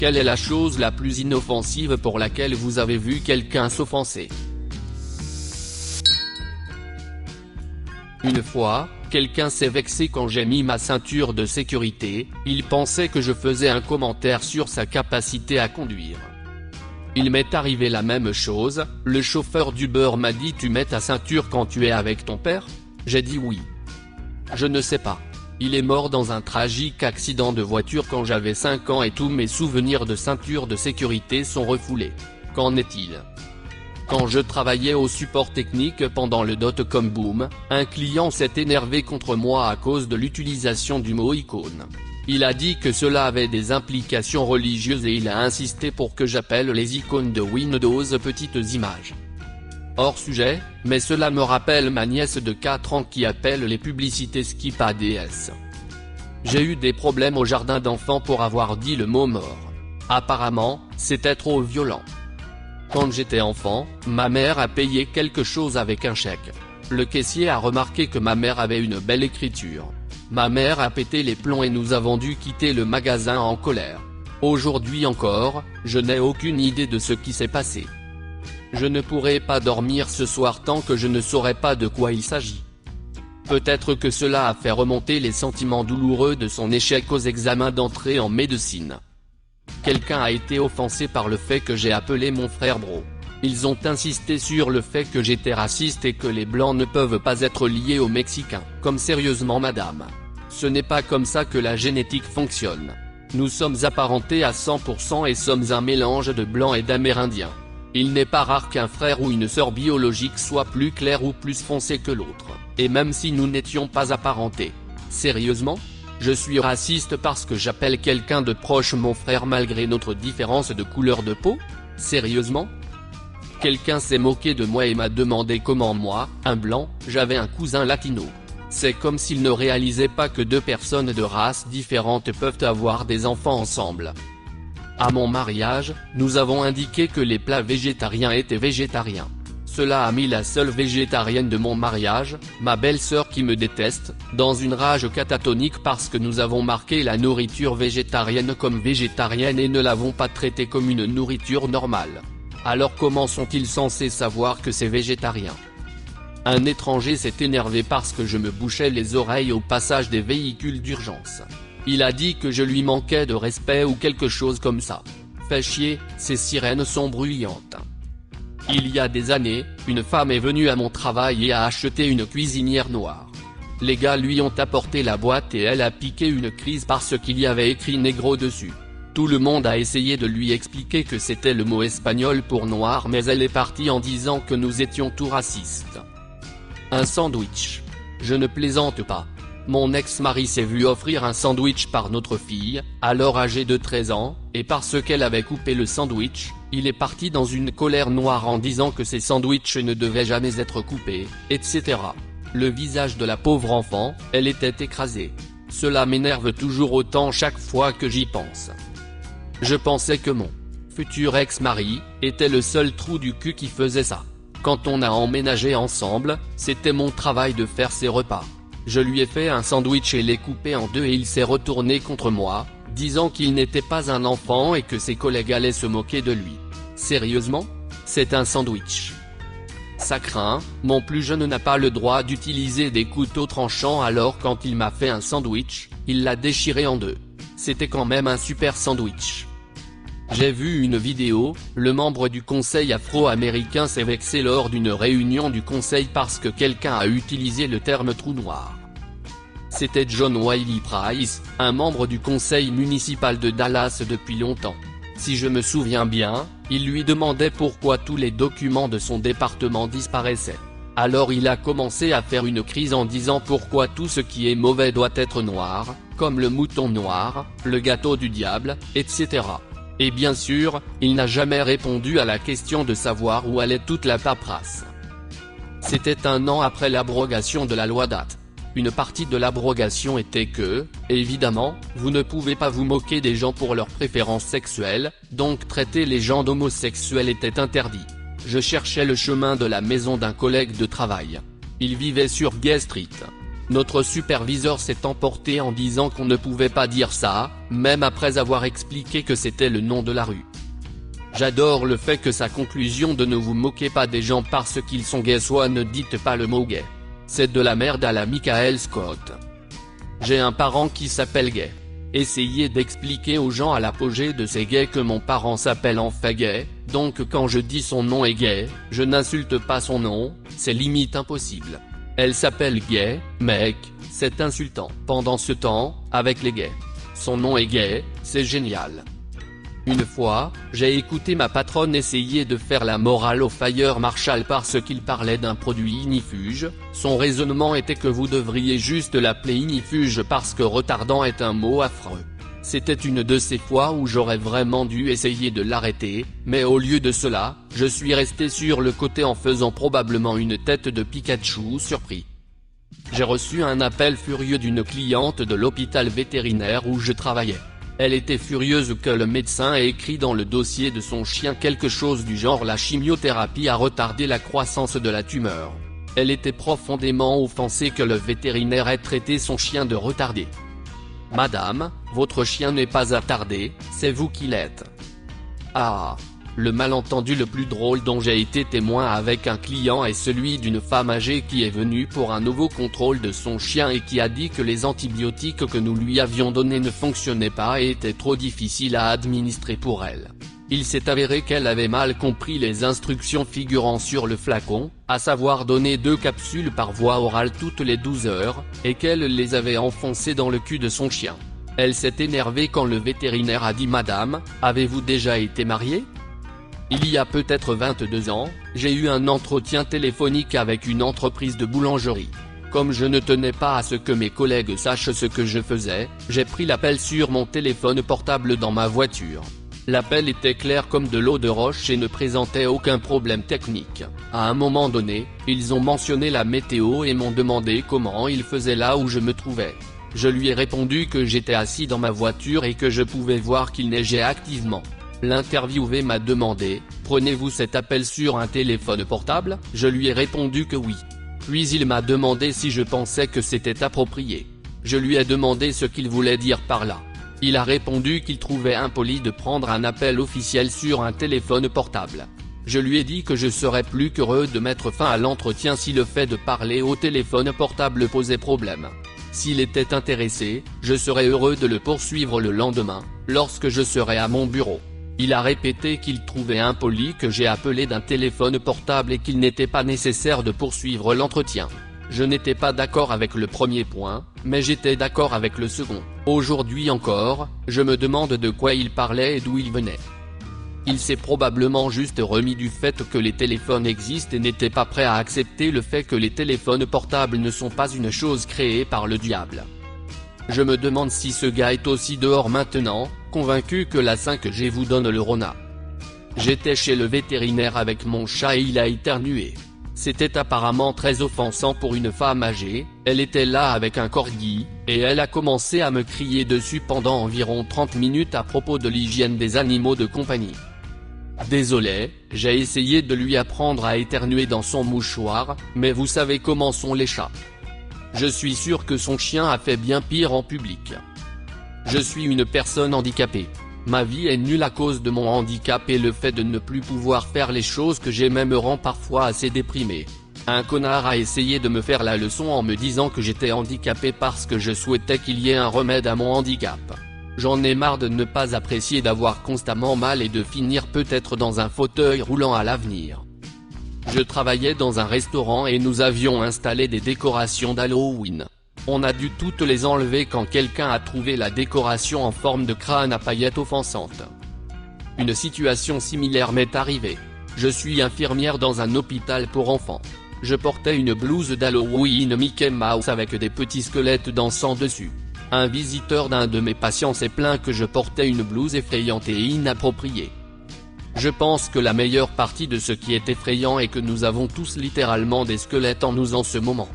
Quelle est la chose la plus inoffensive pour laquelle vous avez vu quelqu'un s'offenser? Une fois, quelqu'un s'est vexé quand j'ai mis ma ceinture de sécurité, il pensait que je faisais un commentaire sur sa capacité à conduire. Il m'est arrivé la même chose, le chauffeur d'Uber m'a dit tu mets ta ceinture quand tu es avec ton père? J'ai dit oui. Je ne sais pas. Il est mort dans un tragique accident de voiture quand j'avais 5 ans et tous mes souvenirs de ceinture de sécurité sont refoulés. Qu'en est-il? Quand je travaillais au support technique pendant le dot-com boom, un client s'est énervé contre moi à cause de l'utilisation du mot icône. Il a dit que cela avait des implications religieuses et il a insisté pour que j'appelle les icônes de Windows petites images. Hors sujet, mais cela me rappelle ma nièce de 4 ans qui appelle les publicités skip ADS. J'ai eu des problèmes au jardin d'enfants pour avoir dit le mot mort. Apparemment, c'était trop violent. Quand j'étais enfant, ma mère a payé quelque chose avec un chèque. Le caissier a remarqué que ma mère avait une belle écriture. Ma mère a pété les plombs et nous avons dû quitter le magasin en colère. Aujourd'hui encore, je n'ai aucune idée de ce qui s'est passé. Je ne pourrai pas dormir ce soir tant que je ne saurai pas de quoi il s'agit. Peut-être que cela a fait remonter les sentiments douloureux de son échec aux examens d'entrée en médecine. Quelqu'un a été offensé par le fait que j'ai appelé mon frère bro. Ils ont insisté sur le fait que j'étais raciste et que les blancs ne peuvent pas être liés aux Mexicains. Comme sérieusement madame. Ce n'est pas comme ça que la génétique fonctionne. Nous sommes apparentés à 100% et sommes un mélange de blancs et d'amérindiens. Il n'est pas rare qu'un frère ou une sœur biologique soit plus clair ou plus foncé que l'autre, et même si nous n'étions pas apparentés. Sérieusement? Je suis raciste parce que j'appelle quelqu'un de proche mon frère malgré notre différence de couleur de peau? Sérieusement? Quelqu'un s'est moqué de moi et m'a demandé comment moi, un blanc, j'avais un cousin latino. C'est comme s'il ne réalisait pas que deux personnes de races différentes peuvent avoir des enfants ensemble. À mon mariage, nous avons indiqué que les plats végétariens étaient végétariens. Cela a mis la seule végétarienne de mon mariage, ma belle-sœur qui me déteste, dans une rage catatonique parce que nous avons marqué la nourriture végétarienne comme végétarienne et ne l'avons pas traitée comme une nourriture normale. Alors comment sont-ils censés savoir que c'est végétarien? Un étranger s'est énervé parce que je me bouchais les oreilles au passage des véhicules d'urgence. Il a dit que je lui manquais de respect ou quelque chose comme ça. Fait chier, ces sirènes sont bruyantes. Il y a des années, une femme est venue à mon travail et a acheté une cuisinière noire. Les gars lui ont apporté la boîte et elle a piqué une crise parce qu'il y avait écrit négro dessus. Tout le monde a essayé de lui expliquer que c'était le mot espagnol pour noir mais elle est partie en disant que nous étions tout racistes. Un sandwich. Je ne plaisante pas. Mon ex-mari s'est vu offrir un sandwich par notre fille, alors âgée de 13 ans, et parce qu'elle avait coupé le sandwich, il est parti dans une colère noire en disant que ces sandwichs ne devaient jamais être coupés, etc. Le visage de la pauvre enfant, elle était écrasée. Cela m'énerve toujours autant chaque fois que j'y pense. Je pensais que mon futur ex-mari était le seul trou du cul qui faisait ça. Quand on a emménagé ensemble, c'était mon travail de faire ses repas. Je lui ai fait un sandwich et l'ai coupé en deux et il s'est retourné contre moi, disant qu'il n'était pas un enfant et que ses collègues allaient se moquer de lui. Sérieusement? C'est un sandwich. Ça craint, mon plus jeune n'a pas le droit d'utiliser des couteaux tranchants alors quand il m'a fait un sandwich, il l'a déchiré en deux. C'était quand même un super sandwich. J'ai vu une vidéo, le membre du conseil afro-américain s'est vexé lors d'une réunion du conseil parce que quelqu'un a utilisé le terme trou noir. C'était John Wiley Price, un membre du conseil municipal de Dallas depuis longtemps. Si je me souviens bien, il lui demandait pourquoi tous les documents de son département disparaissaient. Alors il a commencé à faire une crise en disant pourquoi tout ce qui est mauvais doit être noir, comme le mouton noir, le gâteau du diable, etc. Et bien sûr, il n'a jamais répondu à la question de savoir où allait toute la paperasse. C'était 1 an après l'abrogation de la loi date. Une partie de l'abrogation était que, évidemment, vous ne pouvez pas vous moquer des gens pour leurs préférences sexuelles, donc traiter les gens d'homosexuels était interdit. Je cherchais le chemin de la maison d'un collègue de travail. Il vivait sur Gay Street. Notre superviseur s'est emporté en disant qu'on ne pouvait pas dire ça, même après avoir expliqué que c'était le nom de la rue. J'adore le fait que sa conclusion de ne vous moquez pas des gens parce qu'ils sont gays soit ne dites pas le mot gay. C'est de la merde à la Michael Scott. J'ai un parent qui s'appelle Gay. Essayez d'expliquer aux gens à l'apogée de ces gays que mon parent s'appelle en fait Gay, donc quand je dis son nom est Gay, je n'insulte pas son nom, c'est limite impossible. Elle s'appelle Gay, mec, c'est insultant. Pendant ce temps, avec les gays. Son nom est Gay, c'est génial. Une fois, j'ai écouté ma patronne essayer de faire la morale au Fire Marshal parce qu'il parlait d'un produit ignifuge. Son raisonnement était que vous devriez juste l'appeler ignifuge parce que retardant est un mot affreux. C'était une de ces fois où j'aurais vraiment dû essayer de l'arrêter, mais au lieu de cela, je suis resté sur le côté en faisant probablement une tête de Pikachu surpris. J'ai reçu un appel furieux d'une cliente de l'hôpital vétérinaire où je travaillais. Elle était furieuse que le médecin ait écrit dans le dossier de son chien quelque chose du genre la chimiothérapie a retardé la croissance de la tumeur. Elle était profondément offensée que le vétérinaire ait traité son chien de retardé. Madame, votre chien n'est pas attardé, c'est vous qui l'êtes. Ah. Le malentendu le plus drôle dont j'ai été témoin avec un client est celui d'une femme âgée qui est venue pour un nouveau contrôle de son chien et qui a dit que les antibiotiques que nous lui avions donnés ne fonctionnaient pas et étaient trop difficiles à administrer pour elle. Il s'est avéré qu'elle avait mal compris les instructions figurant sur le flacon, à savoir donner 2 capsules par voie orale toutes les 12 heures, et qu'elle les avait enfoncées dans le cul de son chien. Elle s'est énervée quand le vétérinaire a dit « Madame, avez-vous déjà été mariée ?» Il y a peut-être 22 ans, j'ai eu un entretien téléphonique avec une entreprise de boulangerie. Comme je ne tenais pas à ce que mes collègues sachent ce que je faisais, j'ai pris l'appel sur mon téléphone portable dans ma voiture. L'appel était clair comme de l'eau de roche et ne présentait aucun problème technique. À un moment donné, ils ont mentionné la météo et m'ont demandé comment il faisait là où je me trouvais. Je lui ai répondu que j'étais assis dans ma voiture et que je pouvais voir qu'il neigeait activement. L'interviewé m'a demandé « Prenez-vous cet appel sur un téléphone portable ?» Je lui ai répondu que oui. Puis il m'a demandé si je pensais que c'était approprié. Je lui ai demandé ce qu'il voulait dire par là. Il a répondu qu'il trouvait impoli de prendre un appel officiel sur un téléphone portable. Je lui ai dit que je serais plus qu'heureux de mettre fin à l'entretien si le fait de parler au téléphone portable posait problème. S'il était intéressé, je serais heureux de le poursuivre le lendemain, lorsque je serai à mon bureau. Il a répété qu'il trouvait impoli que j'ai appelé d'un téléphone portable et qu'il n'était pas nécessaire de poursuivre l'entretien. Je n'étais pas d'accord avec le premier point, mais j'étais d'accord avec le second. Aujourd'hui encore, je me demande de quoi il parlait et d'où il venait. Il s'est probablement juste remis du fait que les téléphones existent et n'était pas prêt à accepter le fait que les téléphones portables ne sont pas une chose créée par le diable. Je me demande si ce gars est aussi dehors maintenant, convaincu que la 5G vous donne le Rona. J'étais chez le vétérinaire avec mon chat et il a éternué. C'était apparemment très offensant pour une femme âgée, elle était là avec un corgi, et elle a commencé à me crier dessus pendant environ 30 minutes à propos de l'hygiène des animaux de compagnie. Désolé, j'ai essayé de lui apprendre à éternuer dans son mouchoir, mais vous savez comment sont les chats. Je suis sûr que son chien a fait bien pire en public. Je suis une personne handicapée. Ma vie est nulle à cause de mon handicap et le fait de ne plus pouvoir faire les choses que j'aimais me rend parfois assez déprimé. Un connard a essayé de me faire la leçon en me disant que j'étais handicapé parce que je souhaitais qu'il y ait un remède à mon handicap. J'en ai marre de ne pas apprécier d'avoir constamment mal et de finir peut-être dans un fauteuil roulant à l'avenir. Je travaillais dans un restaurant et nous avions installé des décorations d'Halloween. On a dû toutes les enlever quand quelqu'un a trouvé la décoration en forme de crâne à paillettes offensante. Une situation similaire m'est arrivée. Je suis infirmière dans un hôpital pour enfants. Je portais une blouse d'Halloween Mickey Mouse avec des petits squelettes dansant dessus. Un visiteur d'un de mes patients s'est plaint que je portais une blouse effrayante et inappropriée. Je pense que la meilleure partie de ce qui est effrayant est que nous avons tous littéralement des squelettes en nous en ce moment.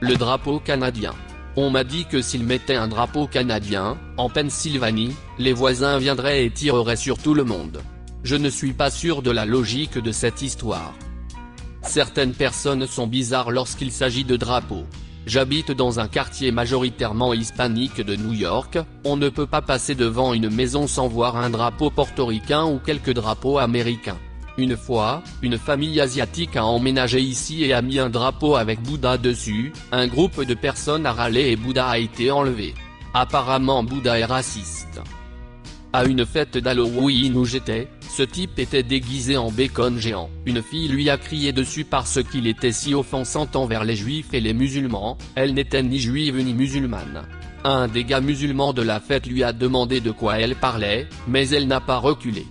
Le drapeau canadien. On m'a dit que s'ils mettaient un drapeau canadien, en Pennsylvanie, les voisins viendraient et tireraient sur tout le monde. Je ne suis pas sûr de la logique de cette histoire. Certaines personnes sont bizarres lorsqu'il s'agit de drapeaux. J'habite dans un quartier majoritairement hispanique de New York, on ne peut pas passer devant une maison sans voir un drapeau portoricain ou quelques drapeaux américains. Une fois, une famille asiatique a emménagé ici et a mis un drapeau avec Bouddha dessus, un groupe de personnes a râlé et Bouddha a été enlevé. Apparemment Bouddha est raciste. À une fête d'Halloween où j'étais, ce type était déguisé en bacon géant. Une fille lui a crié dessus parce qu'il était si offensant envers les juifs et les musulmans, elle n'était ni juive ni musulmane. Un des gars musulmans de la fête lui a demandé de quoi elle parlait, mais elle n'a pas reculé.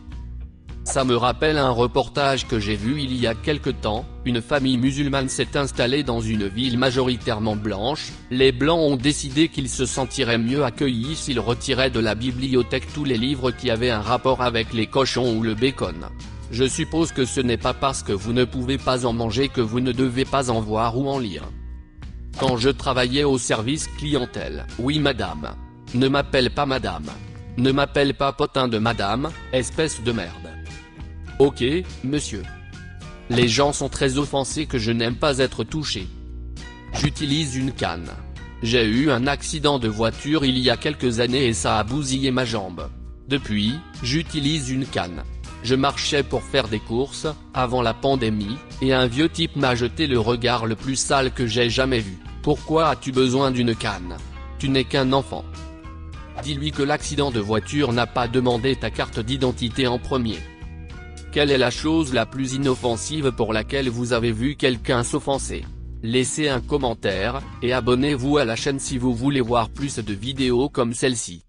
Ça me rappelle un reportage que j'ai vu il y a quelque temps, une famille musulmane s'est installée dans une ville majoritairement blanche, les blancs ont décidé qu'ils se sentiraient mieux accueillis s'ils retiraient de la bibliothèque tous les livres qui avaient un rapport avec les cochons ou le bacon. Je suppose que ce n'est pas parce que vous ne pouvez pas en manger que vous ne devez pas en voir ou en lire. Quand je travaillais au service clientèle, oui madame. Ne m'appelle pas madame. Ne m'appelle pas potin de madame, espèce de merde. Ok, monsieur. Les gens sont très offensés que je n'aime pas être touché. J'utilise une canne. J'ai eu un accident de voiture il y a quelques années et ça a bousillé ma jambe. Depuis, j'utilise une canne. Je marchais pour faire des courses, avant la pandémie, et un vieux type m'a jeté le regard le plus sale que j'ai jamais vu. Pourquoi as-tu besoin d'une canne? Tu n'es qu'un enfant. Dis-lui que l'accident de voiture n'a pas demandé ta carte d'identité en premier. Quelle est la chose la plus inoffensive pour laquelle vous avez vu quelqu'un s'offenser? Laissez un commentaire, et abonnez-vous à la chaîne si vous voulez voir plus de vidéos comme celle-ci.